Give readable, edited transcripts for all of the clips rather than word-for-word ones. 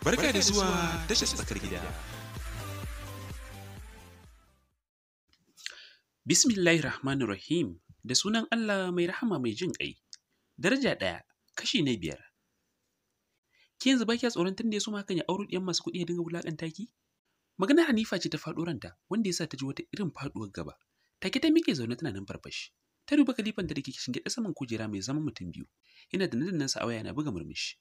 Barka da zuwa tashar Tsakar Gida. Bismillahirrahmanirrahim. Da sunan Allah mai rahama mai jin ƙai. Daraja ɗaya, kashi na 5. Ki yanzu ba kya tsoron tun da ya so hakan ya auro ɗiyan masu kuɗi ya dinga wulaƙanta ki? Maganar Hanifa ce ta faɗo ranta, wanda ya sa ta ji wata irin faɗuwar gaba. Take ta miƙe zaune tana numfarfashi. Ta duba kalifan da ke shingiɗe saman kujera mai zaman mutum biyu. Yana da nadannansa a waya yana buga murmushi.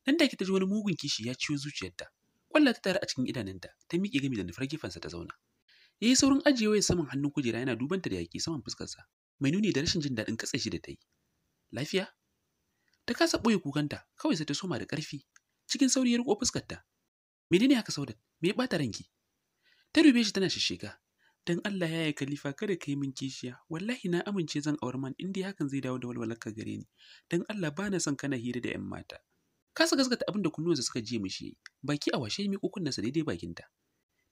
Nan take ta ji wani mugun kishi ya ciwo zuciyarta. Kwalla ta tare a cikin idanunta, ta miƙe gami da nufar gefensa ta zauna. Yayi saurin ajiye wayar saman hannun kujera yana dubanta da yaƙi saman fuskarsa, mai nuni da rashin jin daɗin katse shi da ta yi. Lafiya? Ta kasa ɓoye kukanta, kawai sai ta soma da ƙarfi. Cikin sauri ya riƙo fuskarta. Menene haka Saudat? Me ya ɓata ranki? Ta dube shi tana shishsheka. Dan Allah ya yi Khalifa kada ka yi min kishiya. Wallahi na amince zan aure man in dai hakan zai dawo da walwalarka gare ni. Dan Allah bana son kana hira da 'yan mata. Kasa gaskata abin da kunnuwansa suka jiye mishi yayi. Baki a washe ya miƙo kunnensa daidai bakinta.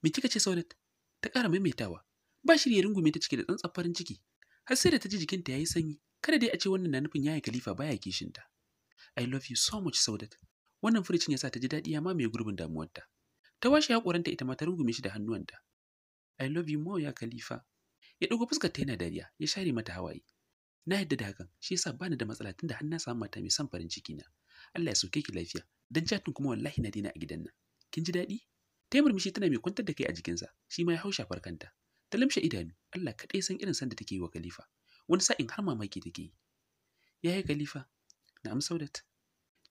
Me kika ce Saudat? Ta ƙara maimaitawa. Ba shirye rungume ta cike da tsantsar farin ciki. Har sai da ta ji jikinta yayi sanyi. Kada dai a ce wannan na nufin yaya Khalifa baya kishinta. I love you so much Saudat. Wannan furucin ya sa ta ji daɗi ya mamaye gurbin damuwarta. Ta washe haƙoranta ita ma ta rungume shi da hannuwanta. I love you more ya Khalifa. Ya ɗago fuskar ta yana dariya, ya share mata hawaye. Na yadda da hakan, shi yasa bani da matsala tunda har na samu mata mai son farin ciki na. Allah ya sauke ki lafiya. Dan chatin kuma wallahi na daina a gidan nan. Kin ji daɗi? Ta yi murmushi tana mai kwantar da kai a jikinsa, shi ma ya hau shafar kanta. Ta limshe idanu, Allah kaɗai san irin san da take yi wa Khalifa. Wani sa'in har mamaki take yi. Yaya Khalifa? Na'am Saudat.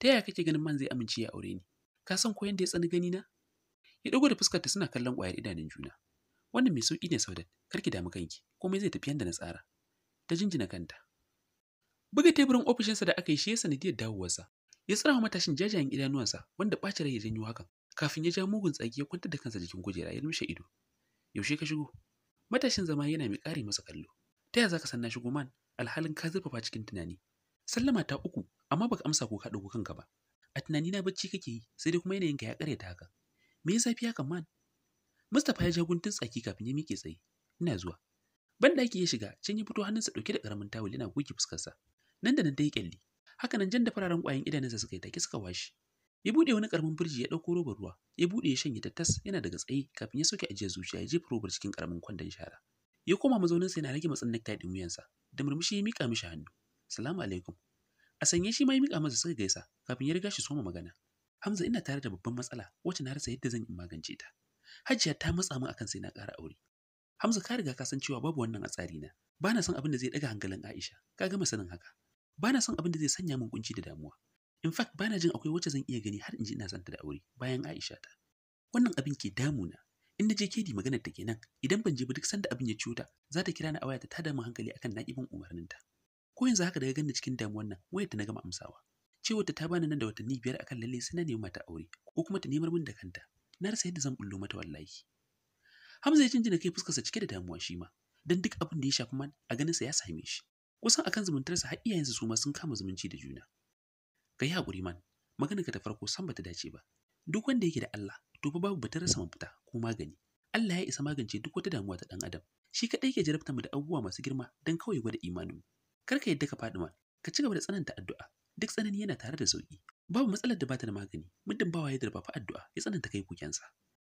Ta yaya kake ganin man zai amince ya aure ni? Ka san ko yanda ya tsani gani na? Ya dago da fuskarta suna kallon ƙwayar idanun juna. Wannan mai sauƙi ne Saudat, kar ki damu kanki, komai zai tafi yanda na tsara. Ta jinjina kanta. Buga teburin ofishinsa da aka yi shi ya sanadiyar dawowarsa. Ya tsira matashin jajayen idanuwansa wanda ɓacin rai ya janyo hakan. Kafin ya ja mugun tsaki ya kwantar da kansa jikin kujera ya lumshe ido. Yaushe ka shigo? Matashin zama yana mai ƙare masa kallo. Ta yaya zaka san na shigo man? Alhalin ka zurfafa cikin tunani. Sallama ta uku, amma baka amsa ko ka ɗago kanka ba. A tunani na bacci kake yi, sai dai kuma yanayinka ya ƙaryata haka. Me ya zafi haka man? Mustapha ya ja guntun tsaki kafin ya miƙe tsaye. Ina zuwa. Banɗaki ya shiga, can ya fito hannunsa ɗauke da ƙaramin tawul yana goge fuskarsa. Nan da nan ta yi ƙyalli. Haka nan jan da fararen ƙwayan idanunsa suka yi take suka washe. Ya buɗe wani ƙaramin firji ya ɗauko robar ruwa. Ya buɗe ya shanye tattas yana daga tsaye kafin ya soke ajiyar zuciya ya jefa robar cikin ƙaramin kwandon shara. Ya koma mazauninsa yana rage matsin necktie ɗin wuyansa. Da murmushi ya miƙa mishi hannu. Salamu alaikum. A sanye shi ma ya miƙa masa suka gaisa kafin ya riga shi soma magana. Hamza ina tare da babban matsala wacce na rasa yadda zan yi magance ta. Hajiya ta matsa min akan sai na ƙara aure. Hamza ka riga ka san cewa babu wannan a tsari na. Bana son abin da zai ɗaga hankalin Aisha. Ka gama sanin haka. Bana son abin da zai sanya min kunci da damuwa. In fact bana jin akwai wacce zan iya gani har in ji ina son ta da aure bayan Aisha ta. Wannan abin ke damuna. In na je kedi maganar ta kenan, idan ban je ba duk sanda abin ya ciwo ta, za ta kira ni a waya ta tada min hankali akan naƙibin umarninta. Ko yanzu haka daga ganin cikin damuwar nan, wayar ta na gama amsawa. Cewa ta bani nan da watanni 5 akan lalle sai na nemi mata aure ko kuma ta nemar min da kanta. Na rasa yadda zan bullo mata wallahi. Hamza ya jinjina kai fuskarsa cike da damuwa shi ma, dan duk abin da ya shafi man a ganin sa ya same shi. Kusan akan zumuntarsa har iyayensa su ma sun kama zumunci da juna. Kai hakuri man, maganar ka ta farko san bata dace ba. Duk wanda yake da Allah, to fa babu batun rasa mafita ko magani. Allah ya isa magance duk wata damuwa ta dan adam. Shi kadai yake jarabta mu da abubuwa masu girma dan kawai gwada imanin mu. Kar ka yadda ka faɗi man, ka ci gaba da tsananta addu'a. Duk tsanani yana tare da sauki. Babu matsalar da bata da magani, muddin bawa ya darba fa addu'a ya tsananta kai kukensa.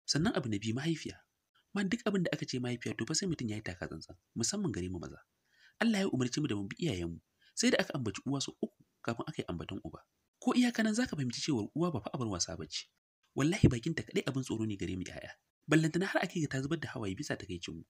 Sannan abu na biyu mahaifiya. Man duk abin da aka ce mahaifiya to fa sai mutum ya yi taka tsantsan, musamman gare mu maza. Allah ya umarci mu da mu bi iyayenmu, sai da aka ambaci uwa su uku kafin aka yi ambaton uba. Ko iyaka nan zaka fahimci cewa uwa ba fa abar wasa bace. Wallahi bakinta kadai abin tsoro ne gare mu yaya. Ballantana har ake ga ta zubar da hawaye bisa takeicin mu.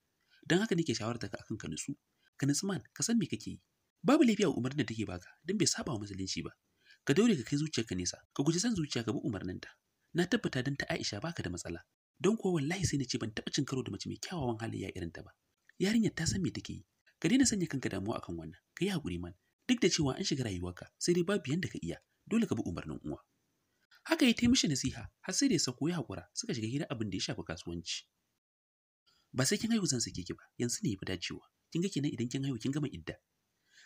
Dan haka nake shawarta ka akan ka nutsu. Ka nutsu man, ka san me kake yi. Babu laifi a umarnin da take baka, dan bai saba wa musulunci ba. Ka daure ka kai zuciyarka nesa, ka guji san zuciya ka bi umarninta. Na tabbata dan ta Aisha baka da matsala. Don kuwa wallahi sai na ce ban taɓa cin karo da mace mai kyawawan halayya irin ta ba. Yarinyar ta san me take yi. Ka daina sanya kanka damuwa akan wannan. Ka yi haƙuri man. Duk da cewa an shiga rayuwarka, sai dai babu yanda ka iya. Dole ka bi umarnin uwa. Haka ya mishi nasiha, har sai da ya sako ya haƙura, suka shiga hira abin da ya shafi kasuwanci. Ba sai kin haihu zan sake ki ba, yanzu ne yafi dacewa. Kin ga kenan idan kin haihu kin gama idda.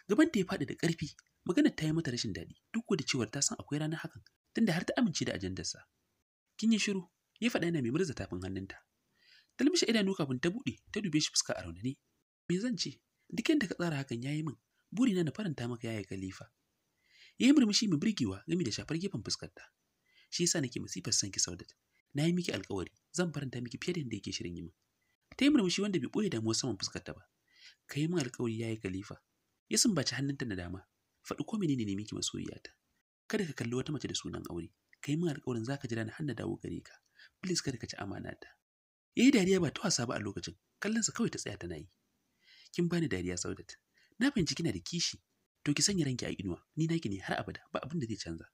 Gaban ta ya faɗi da ƙarfi, maganar ta yi mata rashin daɗi, duk da cewar ta san akwai ranar hakan, tunda har ta amince da ajandarsa. Kin yi shiru, ya faɗa yana mai murza tafin hannunta. Ta lumshe idanu kafin ta buɗe, ta dube shi fuska a raunane. Me zan ce? Duk yadda ka tsara hakan yayi min, burina na faranta maka yaya Khalifa. Ya yi murmushi mai burgewa game da shafar gefen fuskarta. shi yasa nake masifar son ki Saudat. Na yi miki alƙawari, zan faranta miki fiye da yadda yake shirin yi min. Ta yi murmushi wanda bai ɓoye damuwar saman fuskarta ba. Ka yi min alƙawari yayi Khalifa. Ya sumbaci hannunta na dama. Faɗi ko menene ne miki masoyiyata. Kada ka kalli wata mace da sunan aure. Ka yi min alƙawarin za ka jira ni har na dawo gare ka. Please kada ka ci amanata. Yayi dariya ba ta wasa ba a lokacin. Kallonsa kawai ta tsaya tana yi. Kin bani dariya Saudat. Na fahimci kina da kishi. To ki sanya ranki a inuwa. Ni naki ne har abada ba abin da zai canza.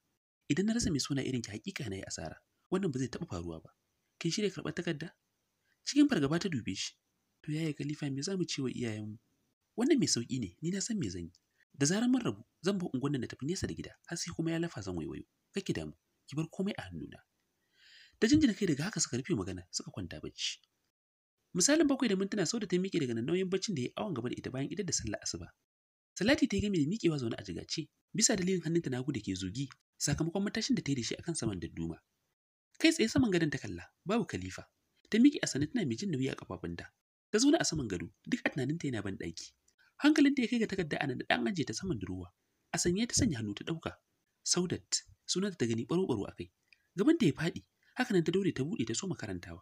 Idan na rasa mai suna irin ki hakika na yi asara. Wannan ba zai taɓa faruwa ba. Kin shirya karɓar takarda? Cikin fargaba ta dube shi. To yaya Khalifa me za mu ce wa iyayenmu? Wannan mai sauki ne, ni na san me zan yi. Da zarar mun rabu, zan bar unguwan da tafi nesa da gida, har sai kuma ya lafa zan waiwayo. Kake damu, ki bar komai a hannuna. Da jinjina kai daga haka suka rufe magana, suka kwanta bacci. Misalin 7 sau da ta miƙe daga nauyin baccin da ya awon gaba da ita bayan idar da sallar asuba. Salati ta yi game da miƙewa zaune a jigace, bisa dalilin hannunta na da ke zugi, sakamakon matashin da ta yi da shi akan saman dadduma. Kai tsaye saman gadon ta kalla, babu Khalifa. Ta miƙe a sanin tana mai jin nauyi a kafafunta. Ta zauna a saman gado, duk a tunaninta yana ban ɗaki. Hankalinta ya kai ga takarda a nan da ɗan ajiye ta saman durowa. A sanye ta sanya hannu ta ɗauka. Saudat, sunanta ta gani ɓaro-ɓaro a kai. Gabanta ya faɗi, haka nan ta daure ta buɗe ta soma karantawa.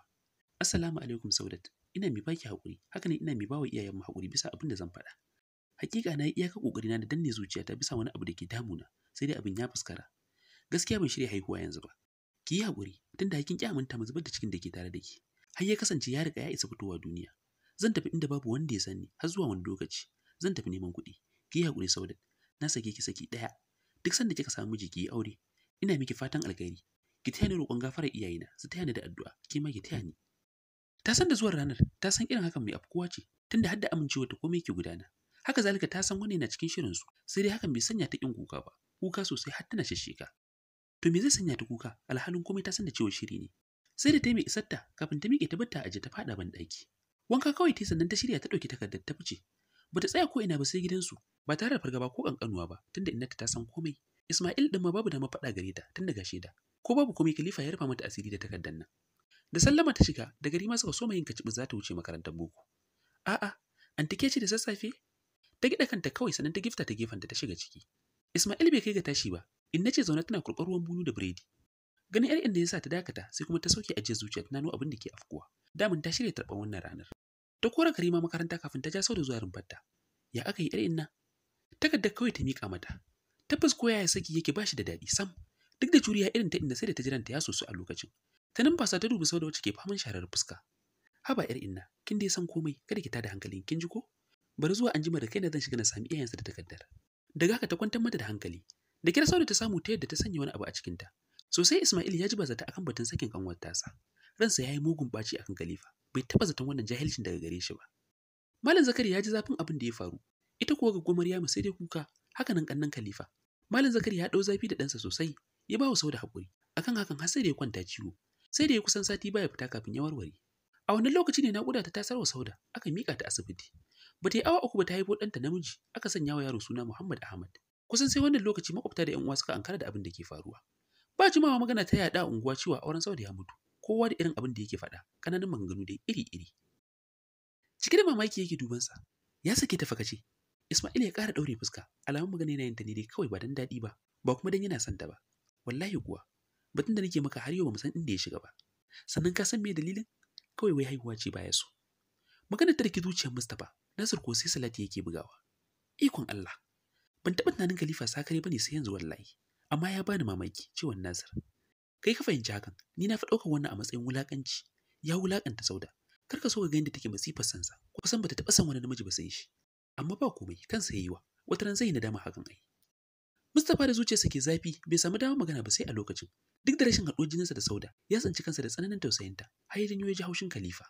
Assalamu alaikum Saudat, ina mai baki haƙuri, haka nan ina mai bawa iyayenmu haƙuri bisa abin da zan faɗa. Hakika na yi iyaka ƙoƙarina da danne zuciyata bisa wani abu da ke damuna, sai dai abin ya fuskara. Gaskiya ban shirya haihuwa yanzu ba. Ki yi haƙuri, tunda hakin ƙi aminta mu zubar da cikin da ke tare da ki. Har ya kasance ya riga ya isa fitowa duniya. Zan tafi inda babu wanda ya sani har zuwa wani lokaci. Zan tafi neman kuɗi. Ki yi haƙuri Saudat. Na sake ki saki ɗaya. Duk sanda kika samu miji ki yi aure. Ina miki fatan alkhairi. Ki taya ni roƙon gafarar iyayena, su taya ni da addu'a. Ki ma ki taya ni. Ta san da zuwan ranar, ta san irin hakan mai afkuwa ce, tunda har da amincewa ta komai ke gudana. Haka zalika ta san wani yana cikin shirin su, sai dai hakan bai sanya ta kin kuka ba. Kuka sosai har tana shishsheka. To me zai sanya ta kuka? Alhalin komai ta san da cewa shiri ne. Sai da ta yi mai isarta kafin ta miƙe ta batta aje ta faɗa ban ɗaki. Wanka kawai ta sannan ta shirya ta ɗauki takardar ta fice. Bata tsaya ko ina ba sai gidansu, ba tare da fargaba ko ƙanƙanuwa ba, tunda innata ta san komai. Ismail din ma babu dama faɗa gare ta tun daga shaida. Ko babu komai Khalifa ya rufa mata asiri da takardar nan. Da sallama ta shiga, da gari ma suka soma yin kacibi za ta wuce makarantar boko. A'a, antike ce da sassafe? Ta gida kanta kawai sannan ta gifta ta gefanta ta shiga ciki. Ismail bai kai ga tashi ba, inna ce zaune tana kurɓar ruwan bunu da biredi. Ganin yar inda ya sa ta dakata sai kuma ta sauke ajiyar zuciya ta nano abin da ke afkuwa. Damin ta shirya tarban wannan ranar. Ta kora Karima makaranta kafin ta ja sau da zuwa rumfarta. Ya aka yi yar inna? Takardar kawai ta miƙa mata. Tabbas ko yaya saki yake bashi da daɗi sam. Duk da juriya irin ta inda sai da ta jiranta ya soso a lokacin. Ta numfasa ta dubi sau da wacce ke faman sharar fuska. Haba yar inna, kin dai san komai, kada ki tada hankalin kin ji ko? Bari zuwa an jima da kai na zan shiga na sami iyayensa da takardar. Daga haka ta kwantar mata da hankali. Da kira sau da ta samu ta yadda ta sanya wani abu a cikinta. Sosai Ismail ya ji bazata akan batun sakin kanwar tasa. Ransa ya yi mugun ɓaci akan Khalifa. Bai taɓa zaton wannan jahilcin daga gare shi ba. Malam Zakari ya ji zafin abin da ya faru. Ita kuwa ga Maryamu sai dai kuka, haka nan kannan Khalifa. Malam Zakari ya ɗau zafi da ɗansa sosai, ya ba wa Sauda haƙuri. Akan hakan har sai da ya kwanta ciwo. Sai da ya kusan sati baya fita kafin ya warware. A wannan lokaci ne naƙuda ta tasar wa Sauda, aka miƙa ta asibiti. Bata yi awa 3 ba ta haifo ɗanta namiji, aka sanya wa yaro suna Muhammad Ahmad. Kusan sai wannan lokaci makwabta da 'yan uwa suka ankara da abin da ke faruwa. Ba jimawa magana ta yaɗa a unguwa cewa auren Sauda ya mutu. Kowa da irin abin da yake faɗa, kananan maganganu dai iri-iri. Cike da mamaki yake dubansa. Ya sake ta fakace. Ismail ya ƙara ɗaure fuska, alamun magana yana yin ta ne dai kawai ba dan daɗi ba, ba kuma dan yana son ta ba. Wallahi kuwa, batun da nake maka har yau ba mu san inda ya shiga ba. Sannan ka san me dalilin? Kawai wai haihuwa ce baya so. Maganar ta dake zuciyar Mustapha, Nasir ko sai Salati yake bugawa. Ikon Allah. Ban taɓa tunanin Khalifa sakare bane sai yanzu wallahi. Amma ya bani mamaki ciwon Nasir. Kai ka fahimci hakan, ni na fi ɗaukar wannan a matsayin wulaƙanci. Ya wulaƙanta Sauda. Kar ka so ka ga yadda take masifar sansa. Kusan bata taɓa san wani namiji ba sai shi. Amma ba komai, kansa yayi wa. Wata ran zai nadama hakan ai. Mustapha da zuciyarsa ke zafi, bai samu dama magana ba sai a lokacin. Duk da rashin haɗuwar jininsa da Sauda, ya tsinci kansa da tsananin tausayinta, har ya janyo ya ji haushin Khalifa.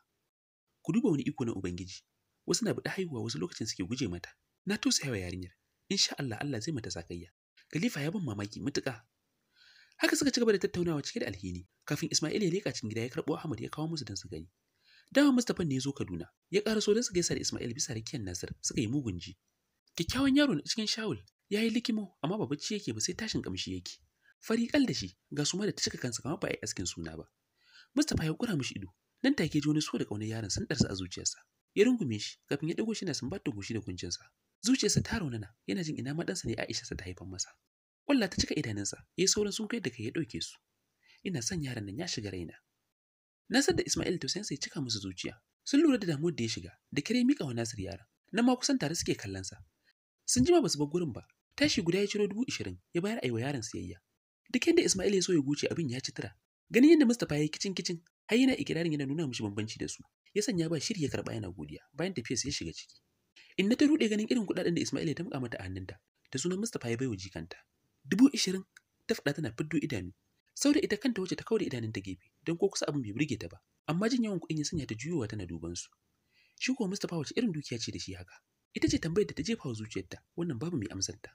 Ku duba wani iko na Ubangiji. Wasu na bada haihuwa wasu lokacin suke guje mata. Na tausaya wa yarinyar. Insha Allah Allah zai mata sakayya. Khalifa ya ban mamaki mutuƙa. Haka suka ci gaba da tattaunawa cike da alheri, kafin Ismail ya leƙa cikin gida ya karɓo Ahmad ya kawo musu don su gani. Dama Mustapha ne ya zo Kaduna, ya ƙara so don su gaisa da Ismail bisa rakiyar Nasir, suka yi mugun ji. Kyakkyawan yaro na cikin shawul, ya yi likimo amma ba bacci yake ba sai tashin kamshi yake. Fari kal da shi, ga suma da ta cika kansa kamar ba a yi askin suna ba. Mustapha ya kura mishi ido, nan take ji wani so da ƙaunar yaron sun ɗarsa a zuciyarsa. Ya rungume shi, kafin ya ɗago shi na sumbatar goshi da kuncinsa. Zuciyarsa ta raunana, yana jin ina ma ɗansa ne Aisha ta haifan masa. Ƙwalla ta cika idanunsa, ya yi saurin sun kai da kai ya ɗauke su. ina son yaran nan ya shiga raina. Na san da Ismail tausayin sai cika musu zuciya. Sun lura da damuwar da ya shiga, da kare mika wa Nasir yaran. Nan ma kusan tare suke kallon sa. Sun jima basu bar gurin ba. Tashi guda ya ciro 20,000 ya bayar aiwa yaran siyayya. Duk yanda Ismail ya so ya guce abin ya ci tura. Ganin yadda Mustapha ya yi kicin har yana ikirarin yana nuna mishi bambanci da su. Ya sanya ba shiri ya karba yana godiya. Bayan tafiyarsa ya shiga ciki. Inna ta rude ganin irin kuɗaɗen da Ismail ya tamka mata a hannunta. Da sunan Mustapha ya baiwa jikanta. 20,000 ta faɗa tana fiddo idanu. Sauda ita kanta wacce ta kauda idanunta gefe don ko kusa abin bai burge ta ba. Amma jin yawan kuɗin ya sanya ta juyowa tana duban su. Shi kuwa Mustapha wace irin dukiya ce da shi haka? Ita ce tambayar da ta jefa wa zuciyarta, wannan babu mai amsar ta.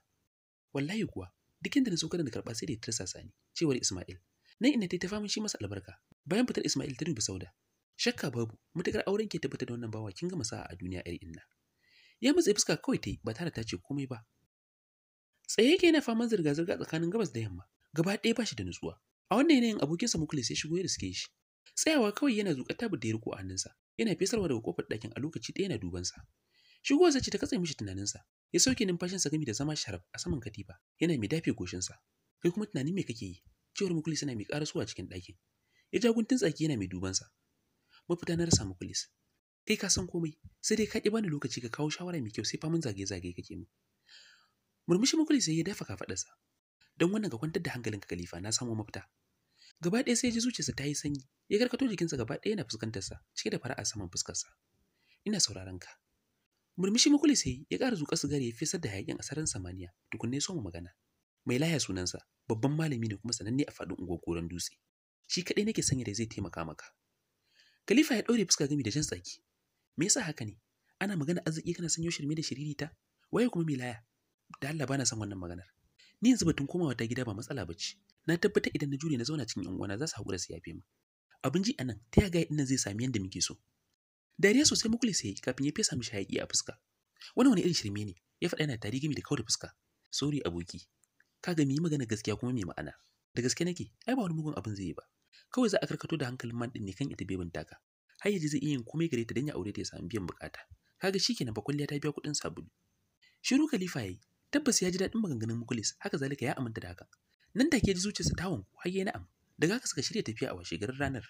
Wallahi kuwa, duk inda na so kada na karɓa sai da ya tirsasa ni, cewar Ismail. Nan ina ta faman shi masa albarka. Bayan fitar Ismail ta dubi Sauda. Shakka babu, mutakar auren ke tabbata da wannan bawa kin gama sa'a a duniya yar inna. Ya matsayi fuska kawai ta yi ba tare ta ce komai ba. Tsaye yake yana faman zirga-zirga tsakanin gabas da yamma, gaba ɗaya ba shi da nutsuwa. A wannan yanayin abokinsa Mukulis ya shigo ya riske shi. Tsayawa kawai yana zuƙar tabar da ya riko a hannunsa, yana fesarwa daga kofar ɗakin a lokaci ɗaya yana dubansa. Shigowarsa ce ta katse mishi tunaninsa, ya sauke numfashinsa gami da zama sharaf a saman katifa, yana mai dafe goshinsa. Kai kuma tunani me kake yi? Cewar Mukulis yana mai ƙarasuwa cikin ɗakin. Ya ja guntun tsaki yana mai dubansa. Mafita na rasa Mukulis. Kai ka san komai, sai dai ka ƙi bani lokaci ka kawo shawara mai kyau sai faman zage-zage kake mu. Murmushi Mukulis ya dafa kafaɗarsa. Don wannan ka kwantar da hankalinka Khalifa na samu mafita. Gaba ɗaya sai ji zuciyarsa ta yi sanyi, ya karkato jikinsa gaba ɗaya yana fuskantarsa, cike da fara'a saman fuskarsa. Ina sauraron ka. Murmushi Mukulis ya ƙara zuƙar sigari ya fesar da hayaƙin a sararin samaniya, tukunne so mu magana. Mai laya sunansa, babban malami ne kuma sananne a faɗin unguwar Goron Dutse. Shi kaɗai nake sanya da zai taimaka maka. Khalifa ya ɗaure fuska gami da jan tsaki. Me yasa haka ne? Ana magana arziki kana sanyo shirme da shiririta? Waye kuma mai laya? Da Allah bana son wannan maganar. Ni yanzu batun komawa ta gida ba matsala bace. Na tabbata idan na jure na zauna cikin yan uwana za su haƙura su yafe mu. Abin ji anan, ta yaga ɗin zai sami yanda muke so. Dariya sosai Mukulis ya yi kafin ya fesa mishi hayaƙi a fuska. Wani irin shirme ne? Ya faɗa yana tari gami da kauda fuska. Sorry aboki. Kaga mu yi magana gaskiya kuma mai ma'ana. Da gaske nake, ai ba wani mugun abin zai yi ba. Kawai za a karkato da hankalin man ɗin ne kan ita bebin taka. Har yaji zai iya yin komai gare ta don ya aure ta ya samu biyan bukata. Kaga shikenan fa kwalliya ta biya kuɗin sabulu. Shiru Khalifa yayi. Tabbas ya ji daɗin maganganun Mukulis, haka zalika ya aminta da hakan. Nan take ji zuciyarsa ta wanku har yayi na'am. Daga haka suka shirya tafiya a washegarin ranar.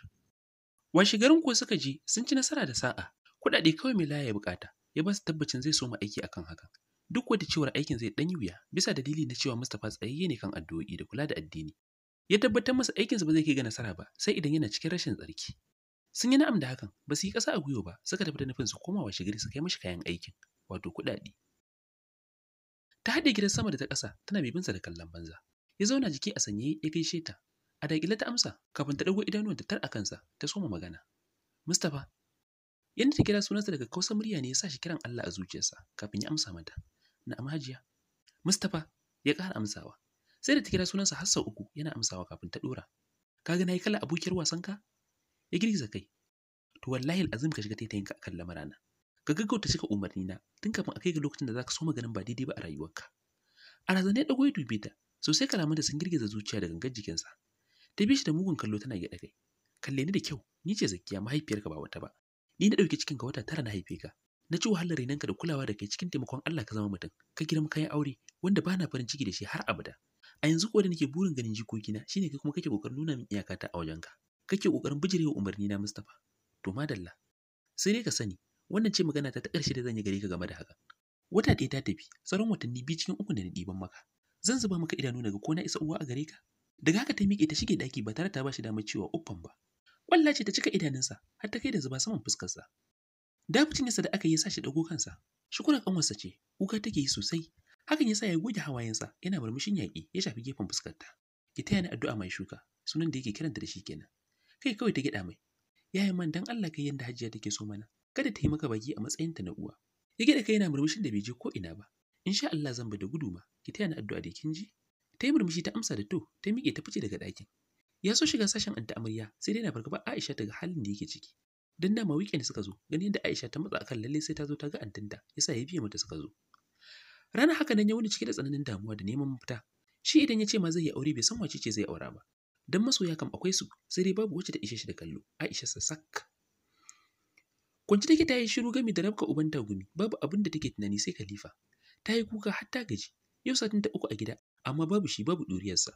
Washegarin ko suka je sun ci nasara da sa'a. Kuɗaɗe kawai mai laya ya bukata. Ya ba su tabbacin zai so mu aiki akan hakan. Duk wanda cewar aikin zai ɗan yi wuya bisa dalili na cewa Mustapha tsayayye ne kan addu'o'i da kula da addini. Ya tabbatar masa aikinsa ba zai kai ga nasara ba sai idan yana cikin rashin tsarki. Sun yi na'am da hakan, ba su yi ƙasa a gwiwa ba, suka tafi da nufin su koma washegari su kai mashi kayan aikin, wato kuɗaɗe. Ta haɗe gidan sama da ta ƙasa tana bibinsa da kallon banza. Ya zauna jiki a sanye ya gaishe ta. A daƙile ta amsa kafin ta ɗago idanuwan ta tar a kansa ta soma magana. Mustapha. Yanda ta kira sunansa daga kausar murya ne ya sa shi kiran Allah a zuciyarsa kafin ya amsa mata. Na'am Hajiya. Mustapha ya ƙara amsawa. Sai da ta kira sunansa har sau 3 yana amsawa kafin ta ɗora. Kaga nayi kala abokiyar wasanka? Ya girgiza kai. To wallahi al'azim ka shiga taitayinka akan lamarana. Ka gaggauta cika umarni na tun kafin a kai ga lokacin da zaka so maganin ba daidai ba a rayuwarka. A razane ya dago ya dube ta, sosai kalaman da sun girgiza zuciya da gangar jikinsa. Ta bi shi da mugun kallo tana gyaɗa kai. Kalle ni da kyau, ni ce Zakiya mahaifiyarka ba wata ba. Ni na ɗauki cikin ka wata 9 na haife ka. Na ci wahalar renanka da kulawa da kai cikin taimakon Allah ka zama mutum. Ka girma kayan aure wanda bana farin ciki da shi har abada. A yanzu ko da nake burin ganin jikokina shine kai kuma kake kokarin nuna min iyakata a wajenka. Kake kokarin bijirewa umarni na Mustapha. To madalla. Sai dai ka sani, wannan ce magana ta ƙarshe da zan yi gare ka game da haka. Wata ɗaya ta tafi, sauran watanni 2 cikin 3 da na ɗiban maka. Zan zuba maka idanu daga ko na isa uwa a gare ka. Daga haka ta miƙe ta shige ɗaki ba tare ta ba shi damar cewa uffan ba. Ƙwalla ce ta cika idanunsa har ta kai da zuba saman fuskarsa. Dafucin yasa da aka yi sa shi ɗago kansa. Shukura ƙanwarsa ce, kuka take yi sosai. Hakan ya sa ya goge hawayensa yana murmushin yaƙi ya shafi gefen fuskarta. Ki taya ni addu'a mai shuka, sunan da yake kiranta da shi kenan. Kai kawai ta gyaɗa mai. Yaya man dan Allah kai yanda Hajiya take so mana. Kada ta yi maka baki a matsayinta na uwa. Ya gyaɗa kai yana murmushin da bai je ko ina ba. Insha Allah zan bi da gudu ma. Ki taya ni addu'a da kin ji? Ta yi murmushi ta amsa da to, ta miƙe ta fice daga ɗakin. Ya so shiga sashen anta amarya sai dai na fargaba Aisha ta ga halin da yake ciki. Dan dama weekend suka zo, ganin yadda Aisha ta matsa akan lalle sai ta zo ta ga antinta, yasa ya biye mata suka zo. Ranar haka nan ya wuni cike da tsananin damuwa da neman mafita. Shi idan ya ce ma zai yi aure bai san wace ce zai aura ba. Dan masoya kam akwai su, sai dai babu wacce ta ishe shi da kallo. Aisha sa sak. Kunci take ta yi shiru gami da rabka uban tagumi, babu abin da take tunani sai Khalifa. Ta yi kuka har ta gaji. Yau satin ta 3 a gida, amma babu shi babu ɗuriyarsa.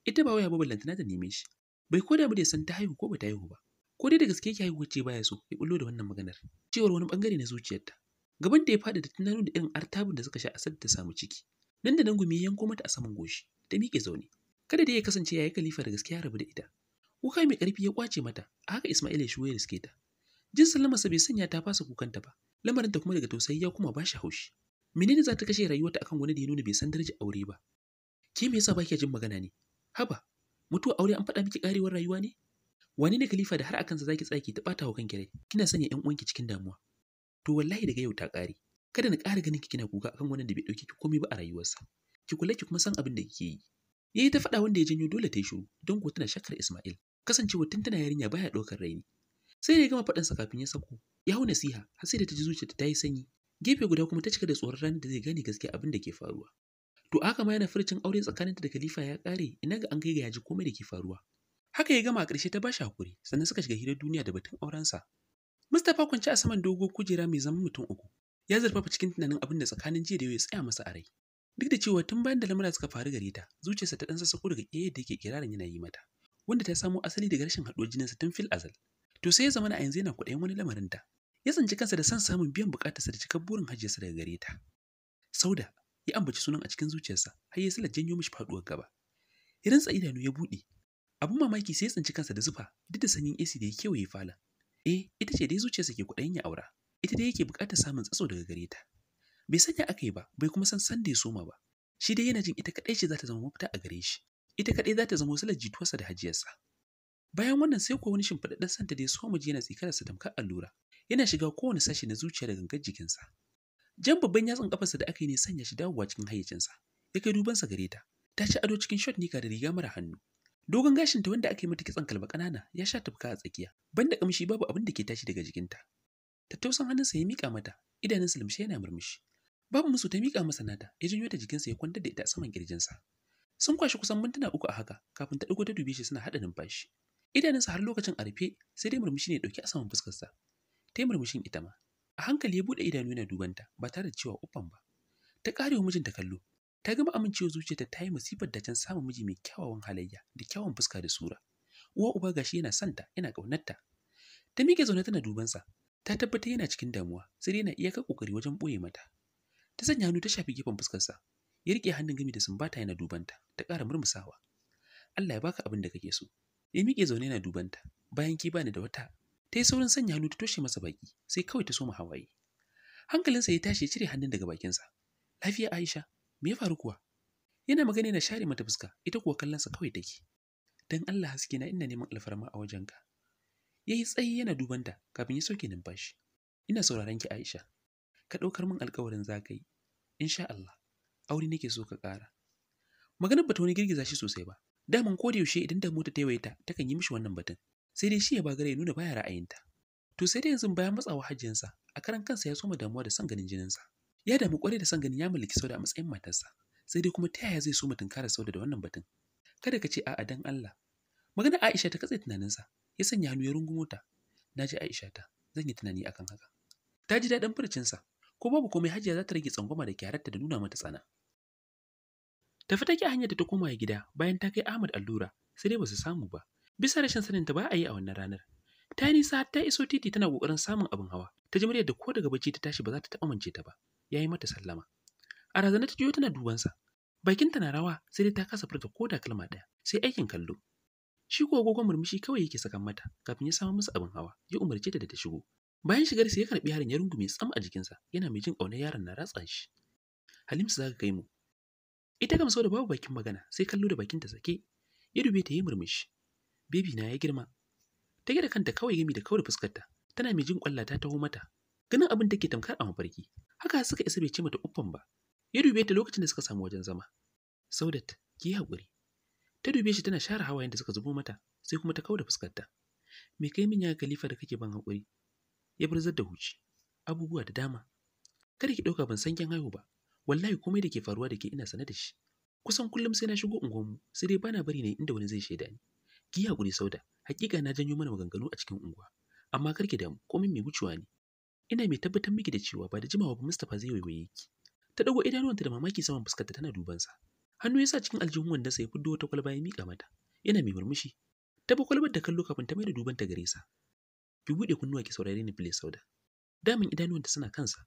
Ita ba waya ba ballantana ta neme shi. Bai ko damu da ya san ta haihu ko ba ta haihu ba. Ko dai da gaske yake haihuwar ce baya so ya bullo da wannan maganar. Cewar wani bangare na zuciyarta. Gaban da ya faɗi da tunanin da irin artabun da suka sha asar ta samu ciki. Nan da nan gumi ya yanko mata a saman goshi. Ta miƙe zaune. Kada dai ya kasance yayi Khalifa da gaskiya rabu da ita. Kuka mai ƙarfi ya kwace mata, a haka Ismail ya shigo ya riske ta. Jin sallamarsa bai sanya ta fasa kukanta ba. Lamarinta kuma daga tausayi ya kuma ba shi haushi. Menene za ta kashe rayuwarta akan wani da ya nuna bai san darajar aure ba? Ke me yasa baki jin magana ne? Haba, mutuwa aure an faɗa miki karewar rayuwa ne? Wani ne Khalifa da har akan sa zaki tsaki ta bata wa kanki rai? Kina sanya ƴan uwanki cikin damuwa. To wallahi daga yau ta ƙare. Kada na ƙara ganin ki kina kuka akan wannan da bai dauke ki komai ba a rayuwarsa. Ki kula ki kuma san abin da kike yi. Yayi ta faɗa wanda ya janyo dole ta yi shiru, don ko tana shakkar Ismail. Kasancewa tun tana yarinya baya ɗaukar raini. Sai da ya gama faɗansa kafin ya sako. Ya hau nasiha har sai da ta ji zuciyarta ta yi sanyi. Gefe guda kuma ta cika da tsoron ranar da zai gane gaskiya abin da ke faruwa. To haka ma yana furcin aure tsakaninta da Khalifa ya ƙare, ina ga an kai ga yaji komai da ke faruwa. Haka ya gama a ƙarshe ta bashi hakuri, sannan suka shiga hirar duniya da batun aurensa. Mustapha kwance a saman dogo kujera mai zaman mutum uku. Ya zurfafa cikin tunanin abin da tsakanin jiya da yau ya tsaya masa a rai. Duk da cewa tun bayan da lamura suka faru gare ta, zuciyarsa ta dan sassako daga ƙiyayyar da yake kirarin yana yi mata, wanda ta samo asali daga rashin haɗuwar jininsa tun fil azal. To sai ya zama a yanzu yana kwaɗayin wani lamarin ta. Ya tsinci kansa da son samun biyan buƙatarsa da cikar burin hajjiyarsa daga gare ta. Sauda ya ambaci sunan a cikin zuciyarsa har ya sila janyo mishi faɗuwar gaba. Ya rantsa idanu ya buɗe. Abun mamaki sai ya tsinci kansa da zufa duk da sanyin AC da ya kewaye falon. Ita ce dai zuciyarsa ke kwaɗayin ya aura. Ita dai yake buƙatar samun tsatso daga gare ta. Bai sanya aka yi ba, bai kuma san da ya soma ba. Shi dai yana jin ita kaɗai ce za ta zama mafita a gare shi. Ita kaɗai za ta zama wasu jituwarsa da hajiyarsa. Bayan wannan sai kuwa wani shimfiɗaɗɗen santa da ya soma ji yana tsikararsa tamkar allura. Yana shiga kowane sashi na zuciya da gangar jikinsa. Jan babban yatsun kafarsa da aka yi ne sanya shi dawowa cikin hayyacinsa. Ya kai dubansa gare ta. Ta ci ado cikin shot nika da riga mara hannu. Dogon gashinta wanda aka yi mata kitson kalba ƙanana ya sha tafka a tsakiya. Banda kamshi babu abin da ke tashi daga jikinta. Tattausan hannunsa ya miƙa mata, idanunsa limshe yana murmushi. Babu musu ta miƙa masa nata, ya janyo ta jikinsa ya kwantar da ita a saman kirjinsa. Sun kwashi kusan mintuna uku a haka kafin ta ɗago ta dube shi suna haɗa numfashi. Idanunsa har lokacin a rufe sai dai murmushi ne ɗauke a saman fuskarsa. Ta yi murmushin ita ma. A hankali ya buɗe idanu yana dubanta ba tare da cewa uffan ba. Ta ƙare wa mijinta kallo. Ta gama amincewa zuciyarta ta yi masifar da can samun miji mai kyawawan halayya da kyawun fuska da sura. Uwa uba gashi yana santa, yana ƙaunarta. Ta miƙe zaune tana dubansa. Ta tabbatar yana cikin damuwa, sai dai yana iyakar ƙoƙari wajen ɓoye mata. Ta sanya hannu ta shafi gefen fuskarsa. Ya riƙe hannun gami da sumbata yana dubanta, ta ƙara murmusawa. Allah ya baka abin da kake so. Ya miƙe zaune yana dubanta. Bayan ki bani da wata. Ta yi saurin sanya hannu ta toshe masa baki, sai kawai ta soma hawaye. Hankalinsa ya tashi ya cire hannun daga bakinsa. Lafiya Aisha, me ya faru kuwa? Yana magana yana share mata fuska, ita kuwa kallonsa kawai take. Dan Allah haske na ina neman alfarma a wajenka. Yayi tsayi yana dubanta kafin ya sauke numfashi. Ina sauraron ki Aisha. Ka ɗaukar min alƙawarin za ka yi. Insha Allah, aure nake so ka ƙara. Maganar bata wani girgiza shi sosai ba. Daman ko da yaushe idan da mota ta yawaita takan yi mishi wannan batun. Sai dai shi ya bagare ya nuna baya ra'ayinta. To sai dai yanzu bayan matsawa hajjinsa, a karan kansa ya soma damuwa da son ganin jininsa. Ya damu kwarai da son ganin ya mallaki Sauda a matsayin matarsa. Sai dai kuma ta yaya zai so mutum kare Sauda da wannan batun? Kada ka ce a'a dan Allah. Maganar Aisha ta katse tunaninsa. Ya sanya hannu ya rungumo ta. Naji Aisha ta, zan yi tunani akan haka. Ta ji daɗin furcinsa. Ko babu komai Hajiya za ta rage tsangwama da kyararta da nuna mata tsana. Tafi take hanyar ta koma gida bayan ta kai Ahmad allura, sai dai ba su samu ba. Bisa rashin sanin ta ba a yi a wannan ranar. Ta yi nisa ta iso titi tana kokarin samun abin hawa. Ta ji muryar da ko daga bacci ta tashi ba za ta taɓa mance ta ba. Ya yi mata sallama. A razana ta jiyo tana dubansa. Bakinta na rawa sai dai ta kasa furta ko da kalma ɗaya. Sai aikin kallo. Shi ko agogon murmushi kawai yake sakan mata kafin ya samu musu abin hawa. Ya umarce ta da ta shigo. Bayan shigar sa ya karbi yaron ya rungume tsam a jikinsa, yana mai jin ƙaunar yaron na ratsa shi. Halimsu za ka kai mu. Ita kam sau da babu bakin magana, sai kallo da bakinta sake. Ya dube ta yi murmushi. Baby na ya girma. Ta gida kanta kawai gami da kawai fuskarta, tana mai jin ƙwalla ta taho mata. Ganin abin take tamkar a mafarki. Haka suka isa bai ce mata uffan ba. Ya dube ta lokacin da suka samu wajen zama. Saudat, ki yi haƙuri. Ta dube shi tana share hawayen da suka zubo mata, sai kuma ta kauda fuskarta. Me kai min ya Khalifa da kake ban haƙuri? Ya barzar da huci. Abubuwa da dama. Kada ki ɗauka ban san kin haihu ba. Wallahi komai da ke faruwa da ke ina sane da shi. Kusan kullum sai na shigo unguwarmu, sai dai bana bari ne inda wani zai shaida ni. Ki haƙuri Sauda, hakika na janyo mana maganganu a cikin unguwa. Amma kar ki damu, komai mai wucewa ne. Ina mai tabbatar miki da cewa ba da jimawa ba Mustapha zai waiwaye ki. Ta dago idanuwanta da mamaki saman fuskarta tana duban sa. Hannu ya sa cikin aljihun wanda sai ya fiddo wata kwalba ya mika mata. Yana mai murmushi. Ta ba kwalbar da kallo kafin ta mai da dubanta gare sa. Ki buɗe kunnuwa ki saurare ni please Sauda. Damin idanuwanta suna kansa.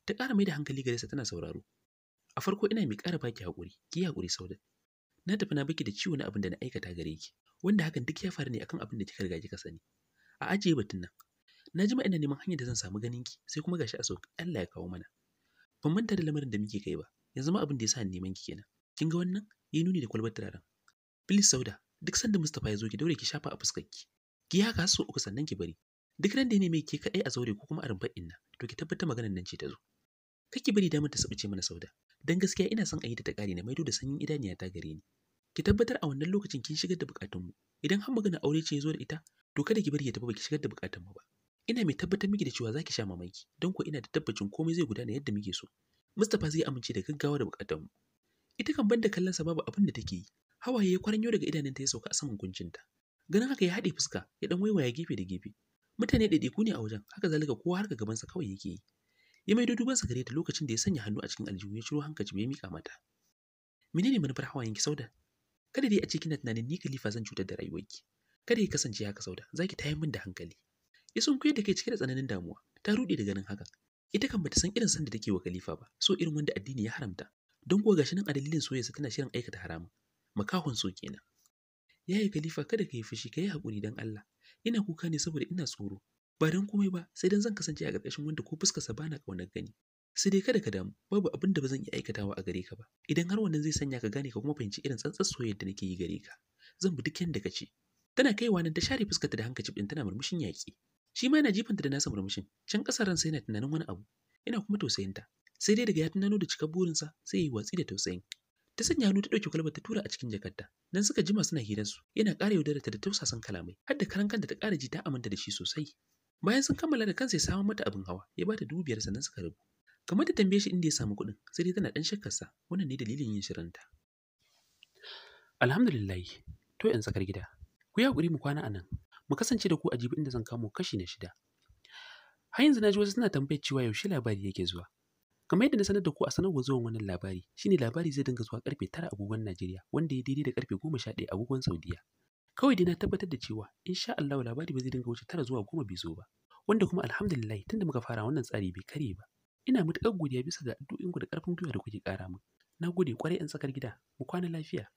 Ta ƙara mai da hankali gare sa tana sauraro. A farko ina mai ƙara baki haƙuri, ki haƙuri Sauda. Na tafi na baki da ciwo na abin da na aikata gare ki, wanda hakan duk ya faru ne akan abin da kika riga kika sani. A ajiye batun nan. Na jima ina neman hanyar da zan samu ganin ki, sai kuma gashi a sauki Allah ya kawo mana. Ban manta da lamarin da muke kai ba, yanzu ma abin da ya sa ni neman ki kenan. Kin ga wannan? Yi nuni da kwalbar turaren. Please Sauda, duk sanda Mustapha ya zo ki daure ki shafa a fuskar ki. Ki haka har sau uku sannan ki bari. Duk ran da ya neme ke kaɗai a zaure ko kuma a rumfar inna, to ki tabbatar maganar nan ce ta zo. Kake bari damar ta sabuce mana Sauda. Dan gaskiya ina son a yi ta ƙare na maido da sanyin idaniya ta gare ni. Ki tabbatar a wannan lokacin kin shigar da bukatunmu. Idan har magana aure ce ya zo da ita, to kada ki bari ya tafi baki shigar da bukatunmu ba. Ina mai tabbatar miki da cewa zaki sha mamaki, don ko ina da tabbacin komai zai gudana yadda muke so. Mustapha zai amince da gaggawa da bukatunmu. Ita kan banda kallon sa babu abin da take yi. Hawaye ya kwaranyo daga idanunta ya sauka a saman kuncinta. Ganin haka ya haɗe fuska, ya dan waiwaya gefe da gefe. Mutane ɗaiɗaiku ne a wajen, haka zalika kowa har ga gabansa kawai yake yi. Ya maido dubansa gare ta lokacin da ya sanya hannu a cikin aljihu ya ciro hankaci ya mika mata. Menene manufar hawayenki Sauda? Kada dai a ce kina tunanin ni Khalifa zan cutar da rayuwarki. Kada ya kasance haka Sauda, zaki tayar min da hankali. Ya sunkuyar da kai cike da tsananin damuwa, ta ruɗe da ganin hakan. Ita kan bata san irin san da take wa Khalifa ba, so irin wanda addini ya haramta. Don kuwa gashi nan a dalilin soyayyarsa tana shirin aikata haramun. Makahon so kenan. Yayi Khalifa kada ka yi fushi, ka yi haƙuri don Allah. Ina kuka ne saboda ina tsoro. Ba don komai ba, sai dan zan kasance a ƙarƙashin wanda ko fuskarsa bana ƙaunar gani. Sai dai kada ka damu, babu abin da ba zan iya aikatawa a gare ka ba. Idan har wannan zai sanya ka gane ka kuma fahimci irin tsantsar soyayyar da nake yi gare ka. Zan bi duk yanda ka ce. Tana kaiwa nan ta share fuskarta da hankacif ɗin tana murmushin yaƙi. Shi ma yana jifanta da nasa murmushin, can ƙasar ransa yana tunanin wani abu. Ina kuma tausayinta. Sai dai daga ya tunano da cikar burinsa, sai ya yi watsi da tausayin. Ta sanya hannu ta ɗauki kwalbar ta tura a cikin jakarta. Nan suka jima suna hirarsu, yana ƙara yaudararta da tausasan kalamai, har da karan kanta ta ƙara ji ta aminta da shi sosai. Bayan sun kammala da kansa ya samu mata abin hawa, ya bata 5,000 sannan suka rabu. Kamar ta tambaye shi inda ya samu kuɗin, sai dai tana ɗan shakkarsa, wannan ne dalilin yin shirinta. Alhamdulillah, to ‘yan tsakar gida, ku yi haƙuri mu kwana a nan, mu kasance da ku a jibi inda zan kamo kashi na 6. Har yanzu na ji wasu suna tambayar cewa yaushe labari yake zuwa. Kamar yadda na sanar da ku a sanarwar zuwan wannan labari, shine labari zai dinga zuwa karfe 9 agogon Najeriya, wanda ya daidai da karfe 11 agogon Saudiya. Kawai dai na tabbatar da cewa insha Allah labari ba zai dinga wuce 9 zuwa 10 bai zo ba. Wanda kuma alhamdulillah tunda muka fara wannan tsari bai kare ba. Ina matuƙar godiya bisa ga addu'o'inku da ƙarfin gwiwa da kuke ƙara min. Na gode ƙwarai ‘yan tsakar gida, mu kwana lafiya.